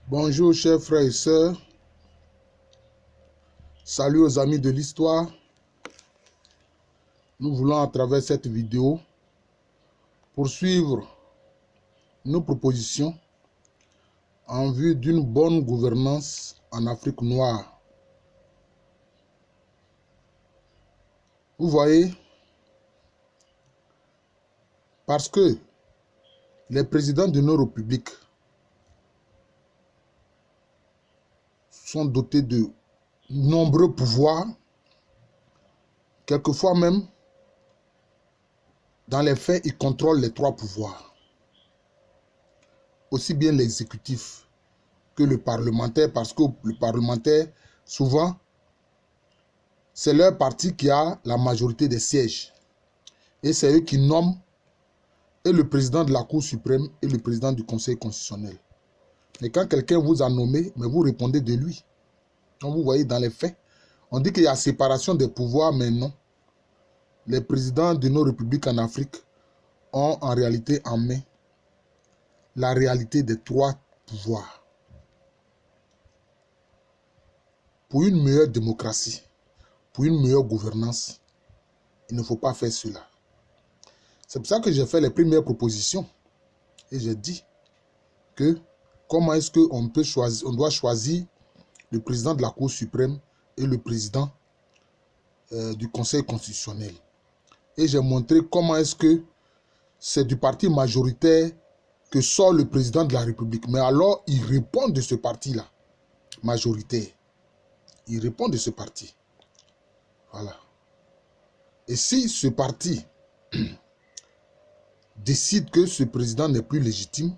Bonjour chers frères et sœurs, salut aux amis de l'histoire. Nous voulons à travers cette vidéo poursuivre nos propositions en vue d'une bonne gouvernance en Afrique noire. Vous voyez, parce que les présidents de nos républiques sont dotés de nombreux pouvoirs, quelquefois même, dans les faits, ils contrôlent les trois pouvoirs. Aussi bien l'exécutif que le parlementaire, parce que le parlementaire, souvent, c'est leur parti qui a la majorité des sièges. Et c'est eux qui nomment et le président de la Cour suprême et le président du Conseil constitutionnel. Mais quand quelqu'un vous a nommé, mais vous répondez de lui. Donc vous voyez dans les faits, on dit qu'il y a séparation des pouvoirs, mais non. Les présidents de nos républiques en Afrique ont en réalité en main la réalité des trois pouvoirs. Pour une meilleure démocratie, pour une meilleure gouvernance, il ne faut pas faire cela. C'est pour ça que j'ai fait les premières propositions. Et j'ai dit que comment est-ce qu'on peut choisir, on doit choisir le président de la Cour suprême et le président du Conseil constitutionnel. Et j'ai montré comment est-ce que c'est du parti majoritaire que sort le président de la République. Mais alors, il répond de ce parti-là, majoritaire. Il répond de ce parti. Voilà. Et si ce parti décide que ce président n'est plus légitime,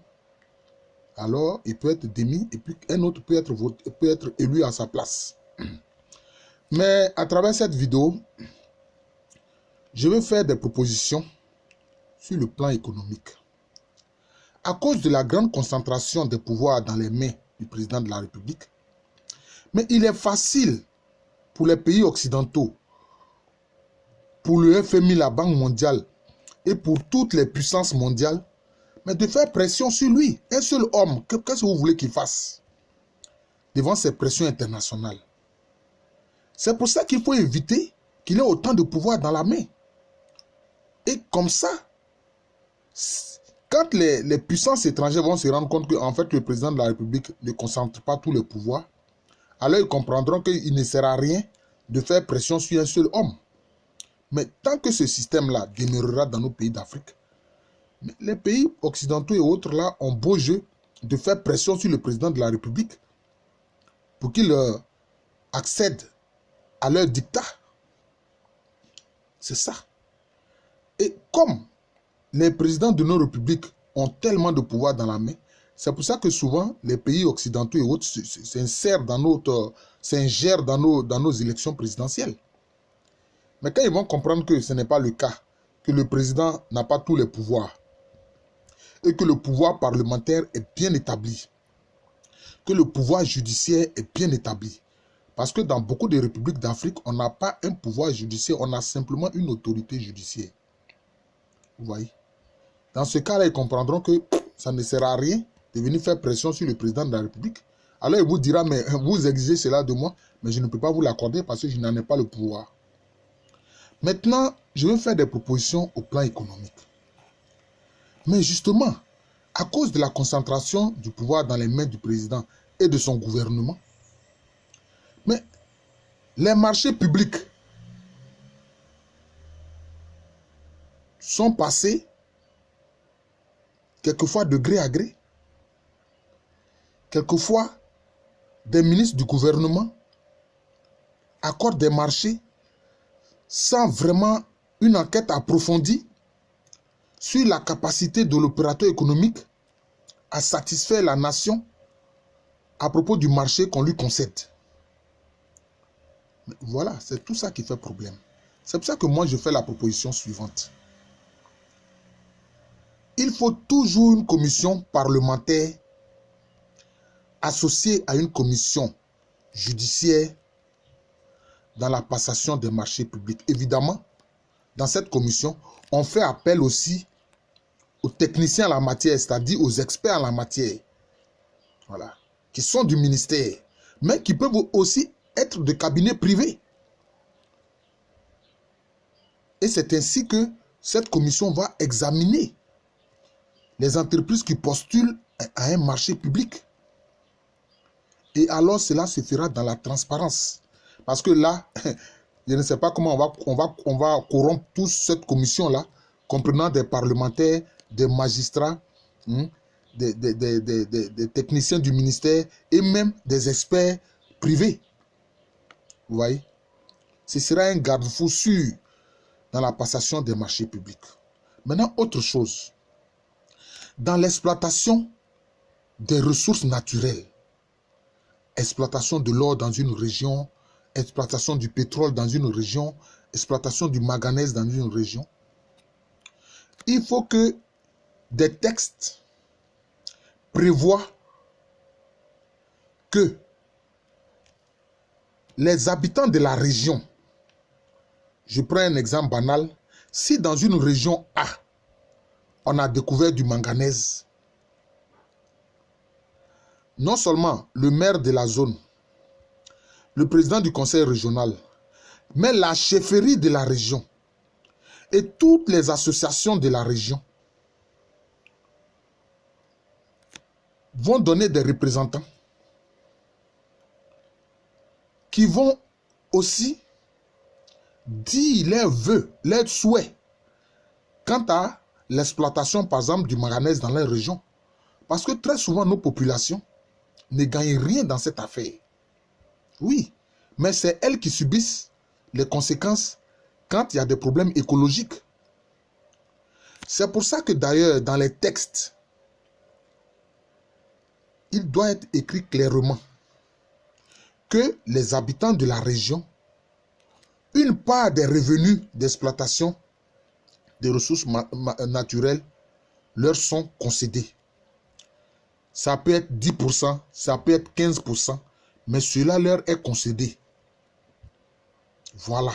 alors il peut être démis et puis un autre peut être élu à sa place. Mais à travers cette vidéo, je vais faire des propositions sur le plan économique. À cause de la grande concentration des pouvoirs dans les mains du président de la République, mais il est facile pour les pays occidentaux, pour le FMI, la Banque mondiale et pour toutes les puissances mondiales, mais de faire pression sur lui. Un seul homme, qu'est-ce que vous voulez qu'il fasse devant ces pressions internationales? C'est pour ça qu'il faut éviter qu'il ait autant de pouvoir dans la main. Et comme ça, quand les puissances étrangères vont se rendre compte qu'en fait le président de la République ne concentre pas tous les pouvoirs, alors ils comprendront qu'il ne sert à rien de faire pression sur un seul homme. Mais tant que ce système-là demeurera dans nos pays d'Afrique, les pays occidentaux et autres là ont beau jeu de faire pression sur le président de la République pour qu'il accède à leur dictat. C'est ça. Et comme les présidents de nos républiques ont tellement de pouvoir dans la main, c'est pour ça que souvent les pays occidentaux et autres s'insèrent dans s'ingèrent dans nos élections présidentielles. Mais quand ils vont comprendre que ce n'est pas le cas, que le président n'a pas tous les pouvoirs, et que le pouvoir parlementaire est bien établi, que le pouvoir judiciaire est bien établi. Parce que dans beaucoup de républiques d'Afrique, on n'a pas un pouvoir judiciaire, on a simplement une autorité judiciaire. Vous voyez? Dans ce cas-là, ils comprendront que ça ne sert à rien de venir faire pression sur le président de la République. Alors il vous dira, mais vous exigez cela de moi, mais je ne peux pas vous l'accorder parce que je n'en ai pas le pouvoir. Maintenant, je vais faire des propositions au plan économique. Mais justement, à cause de la concentration du pouvoir dans les mains du président et de son gouvernement, mais les marchés publics sont passés quelquefois de gré à gré. Quelquefois, des ministres du gouvernement accordent des marchés sans vraiment une enquête approfondie sur la capacité de l'opérateur économique à satisfaire la nation à propos du marché qu'on lui concède. Voilà, c'est tout ça qui fait problème. C'est pour ça que moi je fais la proposition suivante. Il faut toujours une commission parlementaire associée à une commission judiciaire dans la passation des marchés publics. Évidemment, dans cette commission, on fait appel aussi aux techniciens en la matière, c'est-à-dire aux experts en la matière. Voilà. qui sont du ministère, mais qui peuvent aussi être de cabinets privés. Et c'est ainsi que cette commission va examiner les entreprises qui postulent à un marché public. Et alors cela se fera dans la transparence. Parce que là, je ne sais pas comment on va corrompre toute cette commission-là, comprenant des parlementaires, des magistrats, des techniciens du ministère et même des experts privés. Vous voyez? Ce sera un garde-fou sûr dans la passation des marchés publics. Maintenant, autre chose. Dans l'exploitation des ressources naturelles, exploitation de l'or dans une région, exploitation du pétrole dans une région, exploitation du manganèse dans une région, il faut que des textes prévoient que les habitants de la région, je prends un exemple banal, si dans une région A, on a découvert du manganèse, non seulement le maire de la zone, le président du conseil régional, mais la chefferie de la région et toutes les associations de la région vont donner des représentants qui vont aussi dire leurs vœux, leurs souhaits quant à l'exploitation, par exemple, du manganèse dans leur région. Parce que très souvent, nos populations ne gagnent rien dans cette affaire. Oui, mais c'est elles qui subissent les conséquences quand il y a des problèmes écologiques. C'est pour ça que d'ailleurs, dans les textes, il doit être écrit clairement que les habitants de la région, une part des revenus d'exploitation des ressources naturelles leur sont concédés. Ça peut être 10%, ça peut être 15%, mais cela leur est concédé. Voilà.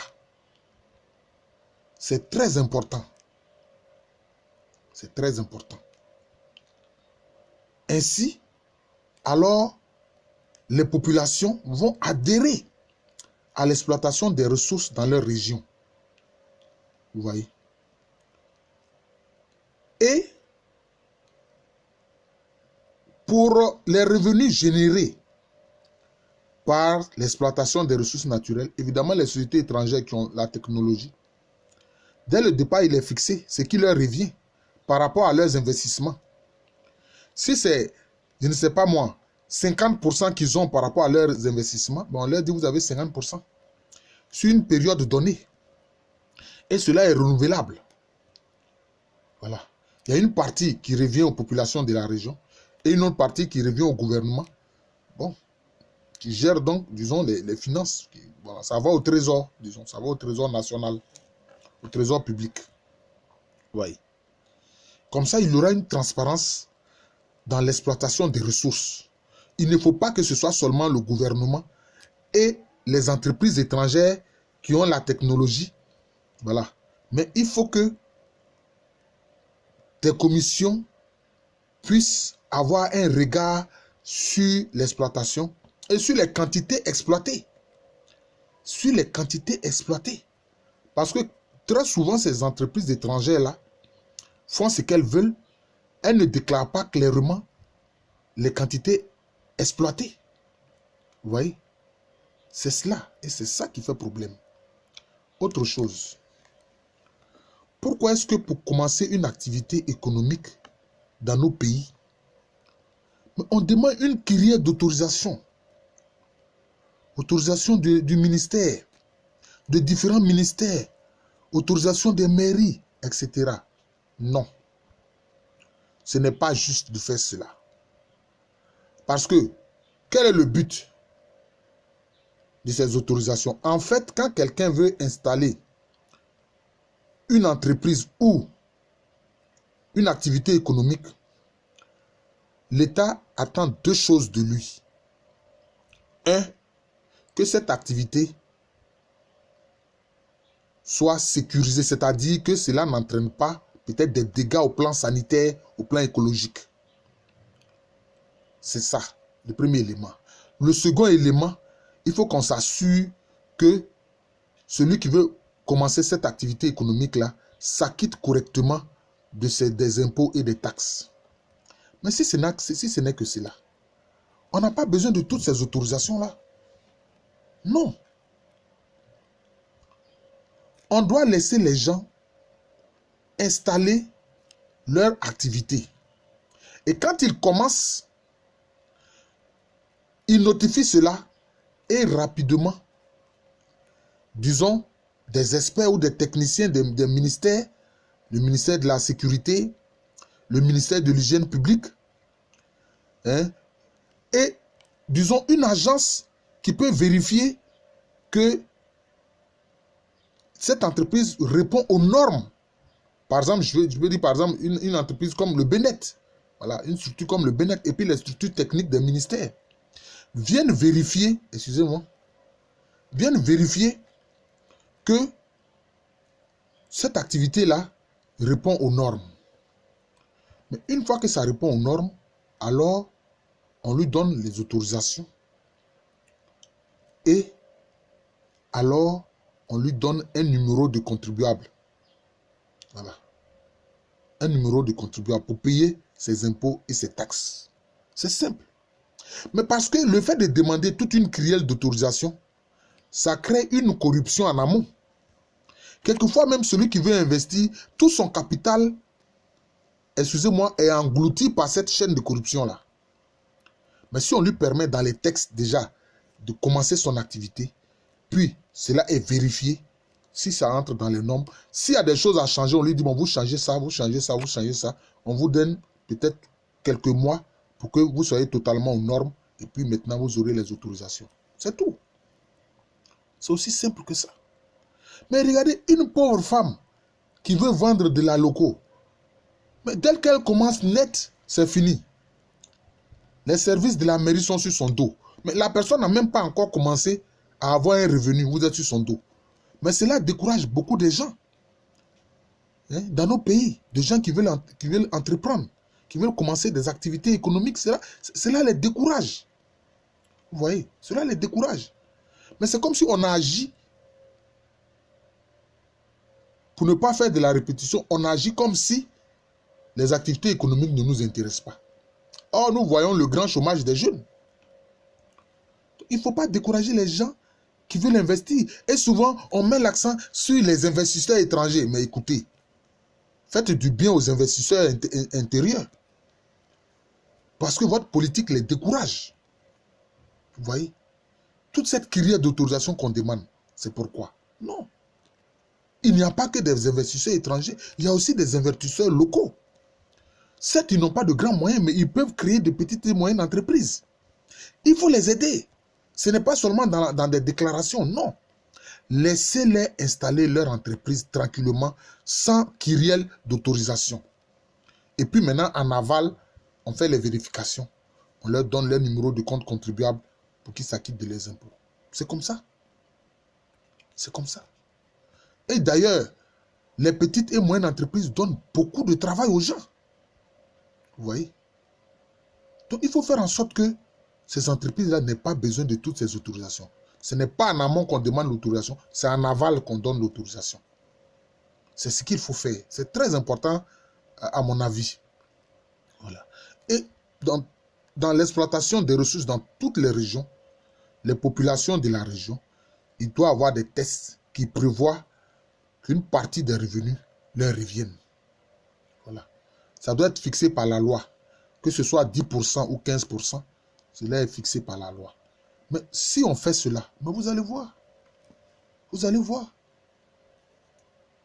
C'est très important. C'est très important. Ainsi, alors, les populations vont adhérer à l'exploitation des ressources dans leur région. Vous voyez? Et pour les revenus générés par l'exploitation des ressources naturelles, évidemment, les sociétés étrangères qui ont la technologie, dès le départ, il est fixé ce qui leur revient par rapport à leurs investissements. Si c'est, je ne sais pas moi, 50% qu'ils ont par rapport à leurs investissements, on leur dit vous avez 50% sur une période donnée. Et cela est renouvelable. Voilà. Il y a une partie qui revient aux populations de la région et une autre partie qui revient au gouvernement. Bon, qui gère donc, disons, les finances. Voilà, ça va au trésor, disons, ça va au trésor national, au trésor public. Oui. Comme ça, il y aura une transparence dans l'exploitation des ressources. Il ne faut pas que ce soit seulement le gouvernement et les entreprises étrangères qui ont la technologie. Voilà. Mais il faut que des commissions puissent avoir un regard sur l'exploitation et sur les quantités exploitées. Sur les quantités exploitées. Parce que très souvent, ces entreprises étrangères-là font ce qu'elles veulent. Elles ne déclarent pas clairement les quantités exploitées. Vous voyez? C'est cela. Et c'est ça qui fait problème. Autre chose. Pourquoi est-ce que pour commencer une activité économique dans nos pays, on demande une kyrielle d'autorisation? Autorisation du ministère, de différents ministères, autorisation des mairies, etc. Non. Ce n'est pas juste de faire cela. Parce que, quel est le but de ces autorisations? En fait, quand quelqu'un veut installer une entreprise ou une activité économique, l'État attend deux choses de lui. Un, que cette activité soit sécurisée, c'est-à-dire que cela n'entraîne pas peut-être des dégâts au plan sanitaire, au plan écologique. C'est ça. Le premier élément. Le second élément, il faut qu'on s'assure que celui qui veut commencer cette activité économique-là s'acquitte correctement des impôts et des taxes. Mais si ce n'est que cela, on n'a pas besoin de toutes ces autorisations-là. Non. On doit laisser les gens installer leur activité. Et quand ils commencent, ils notifient cela et rapidement, disons, des experts ou des techniciens des ministères, le ministère de la Sécurité, le ministère de l'Hygiène publique, hein, et, disons, une agence qui peut vérifier que cette entreprise répond aux normes. Par exemple, je veux dire, par exemple, une entreprise comme le Benet, voilà, une structure comme le Benet, et puis les structures techniques des ministères, viennent vérifier, excusez-moi, viennent vérifier que cette activité-là répond aux normes. Mais une fois que ça répond aux normes, alors on lui donne les autorisations et alors on lui donne un numéro de contribuable. Voilà. Un numéro de contribuable pour payer ses impôts et ses taxes. C'est simple. Mais parce que le fait de demander toute une crielle d'autorisation, ça crée une corruption en amont. Quelquefois même celui qui veut investir, tout son capital, excusez-moi, est englouti par cette chaîne de corruption-là. Mais si on lui permet dans les textes déjà de commencer son activité, puis cela est vérifié, si ça entre dans les normes, s'il y a des choses à changer, on lui dit, bon, vous changez ça, vous changez ça, vous changez ça. On vous donne peut-être quelques mois pour que vous soyez totalement aux normes et puis maintenant vous aurez les autorisations. C'est tout. C'est aussi simple que ça. Mais regardez, une pauvre femme qui veut vendre de la loco, mais dès qu'elle commence net, c'est fini. Les services de la mairie sont sur son dos. Mais la personne n'a même pas encore commencé à avoir un revenu. Vous êtes sur son dos. Mais cela décourage beaucoup de gens. Hein, dans nos pays, des gens qui veulent entreprendre, qui veulent commencer des activités économiques, cela les décourage. Vous voyez, cela les décourage. Mais c'est comme si on a agi, pour ne pas faire de la répétition, on agit comme si les activités économiques ne nous intéressent pas. Or, nous voyons le grand chômage des jeunes. Il ne faut pas décourager les gens qui veulent investir. Et souvent, on met l'accent sur les investisseurs étrangers. Mais écoutez, faites du bien aux investisseurs intérieurs. Parce que votre politique les décourage. Vous voyez? Toute cette criée d'autorisation qu'on demande, c'est pourquoi? Non. Il n'y a pas que des investisseurs étrangers, il y a aussi des investisseurs locaux. Certes, ils n'ont pas de grands moyens, mais ils peuvent créer de petites et moyennes entreprises. Il faut les aider. Ce n'est pas seulement dans des déclarations, non. Laissez-les installer leur entreprise tranquillement, sans kyrielle d'autorisation. Et puis maintenant, en aval, on fait les vérifications. On leur donne leur numéro de compte contribuable pour qu'ils s'acquittent de les impôts. C'est comme ça. C'est comme ça. Et d'ailleurs, les petites et moyennes entreprises donnent beaucoup de travail aux gens. Vous voyez? Donc, il faut faire en sorte que ces entreprises-là n'aient pas besoin de toutes ces autorisations. Ce n'est pas en amont qu'on demande l'autorisation, c'est en aval qu'on donne l'autorisation. C'est ce qu'il faut faire. C'est très important, à mon avis. Voilà. Et dans l'exploitation des ressources dans toutes les régions, les populations de la région, il doit y avoir des tests qui prévoient qu'une partie des revenus leur revienne. Voilà. Ça doit être fixé par la loi. Que ce soit 10% ou 15%, cela est fixé par la loi. Mais si on fait cela, mais vous allez voir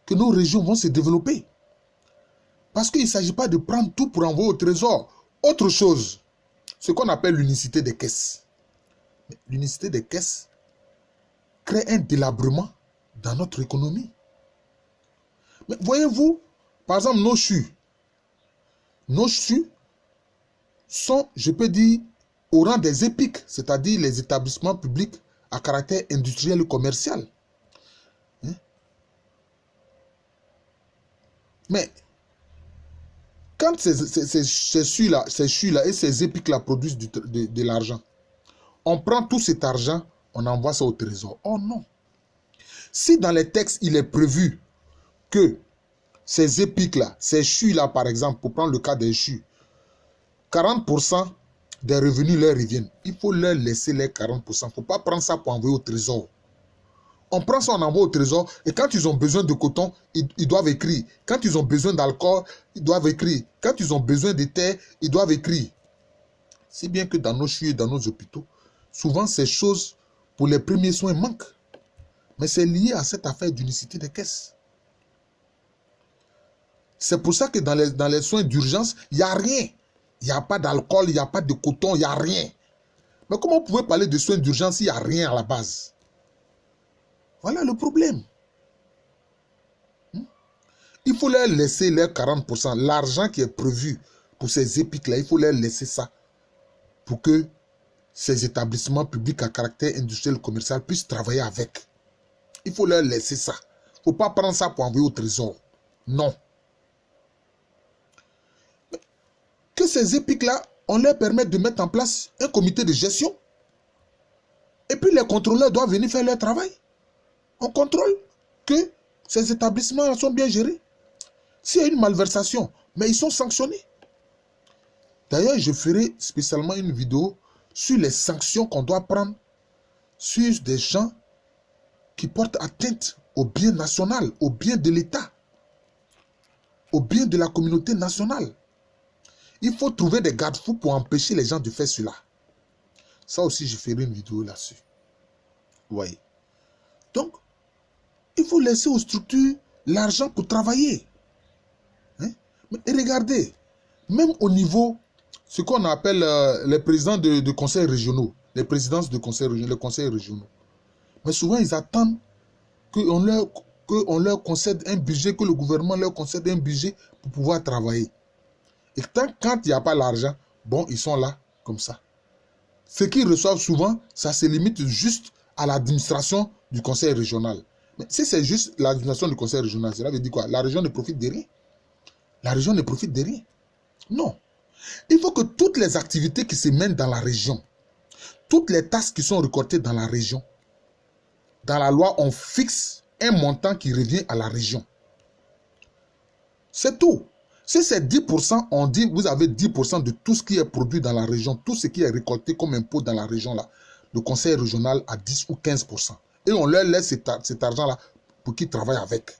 que nos régions vont se développer. Parce qu'il ne s'agit pas de prendre tout pour envoyer au trésor. Autre chose, ce qu'on appelle l'unicité des caisses. L'unicité des caisses crée un délabrement dans notre économie. Mais voyez-vous, par exemple, nos CHU sont, je peux dire, au rang des EPIC, c'est-à-dire les établissements publics à caractère industriel et commercial. Hein? Mais Quand ces chuis-là et ces épiques-là produisent de l'argent, on prend tout cet argent, on envoie ça au trésor. Oh non. Si dans les textes, il est prévu que ces épiques-là, ces chuis-là, par exemple, pour prendre le cas des chuis, 40% des revenus leur reviennent. Il faut leur laisser les 40%. Il ne faut pas prendre ça pour envoyer au trésor. On prend ça, on envoie au trésor, et quand ils ont besoin de coton, ils doivent écrire. Quand ils ont besoin d'alcool, ils doivent écrire. Quand ils ont besoin de terre, ils doivent écrire. Si bien que dans nos chuis et dans nos hôpitaux, souvent ces choses, pour les premiers soins, manquent. Mais c'est lié à cette affaire d'unicité des caisses. C'est pour ça que dans les soins d'urgence, il n'y a rien. Il n'y a pas d'alcool, il n'y a pas de coton, il n'y a rien. Mais comment vous pouvez parler de soins d'urgence s'il n'y a rien à la base? Voilà le problème. Il faut leur laisser leurs 40%. L'argent qui est prévu pour ces épiques-là, il faut leur laisser ça. Pour que ces établissements publics à caractère industriel et commercial puissent travailler avec. Il faut leur laisser ça. Il ne faut pas prendre ça pour envoyer au trésor. Non. Que ces épiques-là, on leur permette de mettre en place un comité de gestion. Et puis les contrôleurs doivent venir faire leur travail. On contrôle que ces établissements sont bien gérés. S'il y a une malversation, mais ils sont sanctionnés. D'ailleurs, je ferai spécialement une vidéo sur les sanctions qu'on doit prendre sur des gens qui portent atteinte au bien national, au bien de l'État, au bien de la communauté nationale. Il faut trouver des garde-fous pour empêcher les gens de faire cela. Ça aussi, je ferai une vidéo là-dessus. Vous voyez. Donc, il faut laisser aux structures l'argent pour travailler. Hein? Mais regardez, même au niveau, ce qu'on appelle les présidents de conseils régionaux, les présidences de conseils régionaux, les conseils régionaux. Mais souvent, ils attendent qu'on leur concède un budget, que le gouvernement leur concède un budget pour pouvoir travailler. Et quand il n'y a pas l'argent, bon, ils sont là, comme ça. Ce qu'ils reçoivent souvent, ça se limite juste à l'administration du conseil régional. Mais si c'est juste l'administration du conseil régional, cela veut dire quoi? La région ne profite de rien. La région ne profite de rien. Non. Il faut que toutes les activités qui se mènent dans la région, toutes les taxes qui sont récoltées dans la région, dans la loi, on fixe un montant qui revient à la région. C'est tout. Si c'est 10%, on dit vous avez 10% de tout ce qui est produit dans la région, tout ce qui est récolté comme impôt dans la région, là, le conseil régional a 10 ou 15%. Et on leur laisse cet argent-là pour qu'ils travaillent avec.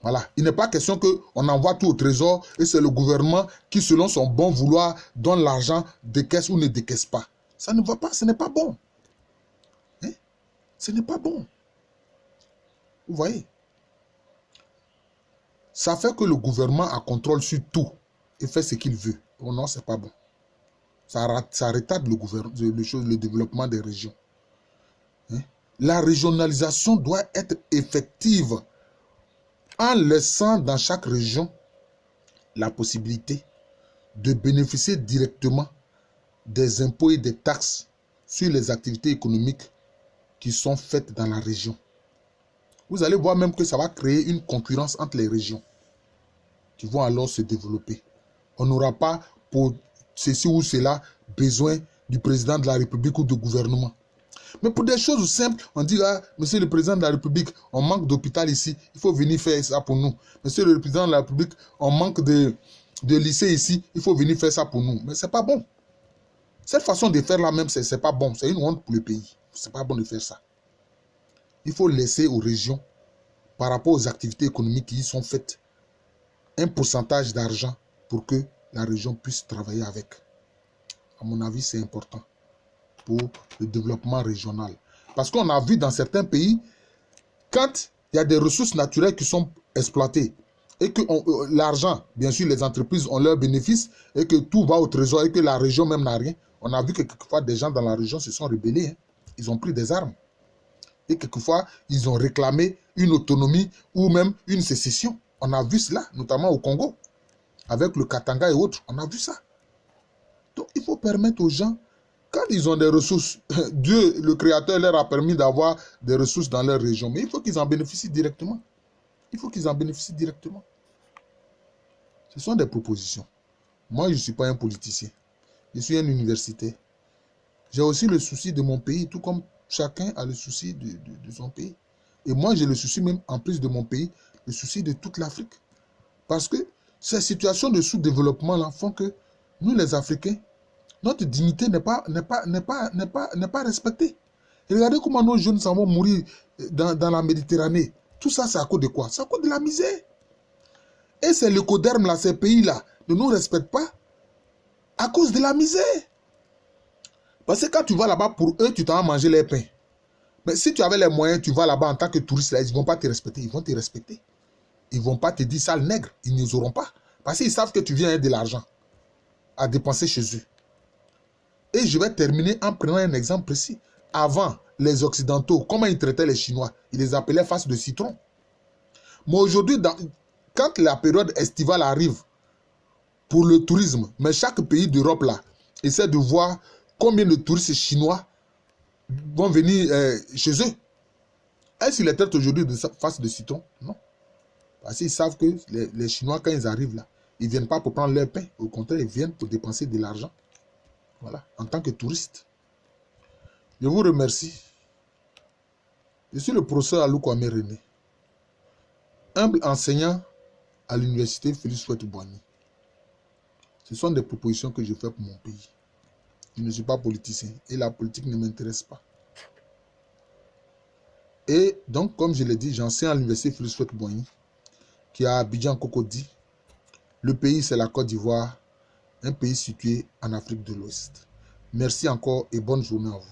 Voilà. Il n'est pas question qu'on envoie tout au trésor et c'est le gouvernement qui, selon son bon vouloir, donne l'argent, décaisse ou ne décaisse pas. Ça ne va pas, ce n'est pas bon. Hein? Ce n'est pas bon. Vous voyez? Ça fait que le gouvernement a contrôle sur tout et fait ce qu'il veut. Oh non, c'est pas bon. Ça retarde le développement des régions. Hein? La régionalisation doit être effective en laissant dans chaque région la possibilité de bénéficier directement des impôts et des taxes sur les activités économiques qui sont faites dans la région. Vous allez voir même que ça va créer une concurrence entre les régions qui vont alors se développer. On n'aura pas pour ceci ou cela besoin du président de la République ou du gouvernement. Mais pour des choses simples, on dit, ah, monsieur le président de la République, on manque d'hôpital ici, il faut venir faire ça pour nous. Monsieur le président de la République, on manque de lycée ici, il faut venir faire ça pour nous. Mais ce n'est pas bon. Cette façon de faire là même, ce n'est pas bon. C'est une honte pour le pays. Ce n'est pas bon de faire ça. Il faut laisser aux régions, par rapport aux activités économiques qui y sont faites, un pourcentage d'argent pour que la région puisse travailler avec. À mon avis, c'est important pour le développement régional. Parce qu'on a vu dans certains pays, quand il y a des ressources naturelles qui sont exploitées, et que l'argent, bien sûr, les entreprises ont leurs bénéfices, et que tout va au trésor, et que la région même n'a rien, on a vu que quelquefois des gens dans la région se sont rebellés. Hein. Ils ont pris des armes. Et quelquefois, ils ont réclamé une autonomie ou même une sécession. On a vu cela, notamment au Congo, avec le Katanga et autres. On a vu ça. Donc, il faut permettre aux gens, quand ils ont des ressources, Dieu, le Créateur, leur a permis d'avoir des ressources dans leur région. Mais il faut qu'ils en bénéficient directement. Il faut qu'ils en bénéficient directement. Ce sont des propositions. Moi, je ne suis pas un politicien. Je suis un universitaire. J'ai aussi le souci de mon pays, tout comme chacun a le souci de son pays. Et moi, j'ai le souci même, en plus de mon pays, le souci de toute l'Afrique. Parce que ces situations de sous-développement-là font que nous, les Africains, notre dignité n'est pas respectée. Et regardez comment nos jeunes s'en vont mourir dans la Méditerranée. Tout ça, c'est à cause de quoi? C'est à cause de la misère. Et c'est l'écoderme, là, ces pays-là, ne nous respectent pas à cause de la misère. Parce que quand tu vas là-bas, pour eux, tu t'en vas manger les pains. Mais si tu avais les moyens, tu vas là-bas en tant que touriste, là, ils ne vont pas te respecter. Ils vont te respecter. Ils ne vont pas te dire sale nègre. Ils n'oseront pas. Parce qu'ils savent que tu viens de l'argent à dépenser chez eux. Et je vais terminer en prenant un exemple précis. Avant, les Occidentaux, comment ils traitaient les Chinois? Ils les appelaient face de citron. Mais aujourd'hui, quand la période estivale arrive pour le tourisme, mais chaque pays d'Europe là essaie de voir combien de touristes chinois vont venir chez eux. Est-ce qu'ils les traitent aujourd'hui de face de citron? Non. Parce qu'ils savent que les Chinois, quand ils arrivent là, ils ne viennent pas pour prendre leur pain. Au contraire, ils viennent pour dépenser de l'argent. Voilà, en tant que touriste. Je vous remercie. Je suis le professeur Alou Kwame René, humble enseignant à l'université Félix Houphouët-Boigny. Ce sont des propositions que je fais pour mon pays. Je ne suis pas politicien et la politique ne m'intéresse pas. Et donc, comme je l'ai dit, j'enseigne à l'université Félix Houphouët-Boigny, qui est à Abidjan Cocody. Le pays, c'est la Côte d'Ivoire, un pays situé en Afrique de l'Ouest. Merci encore et bonne journée à vous.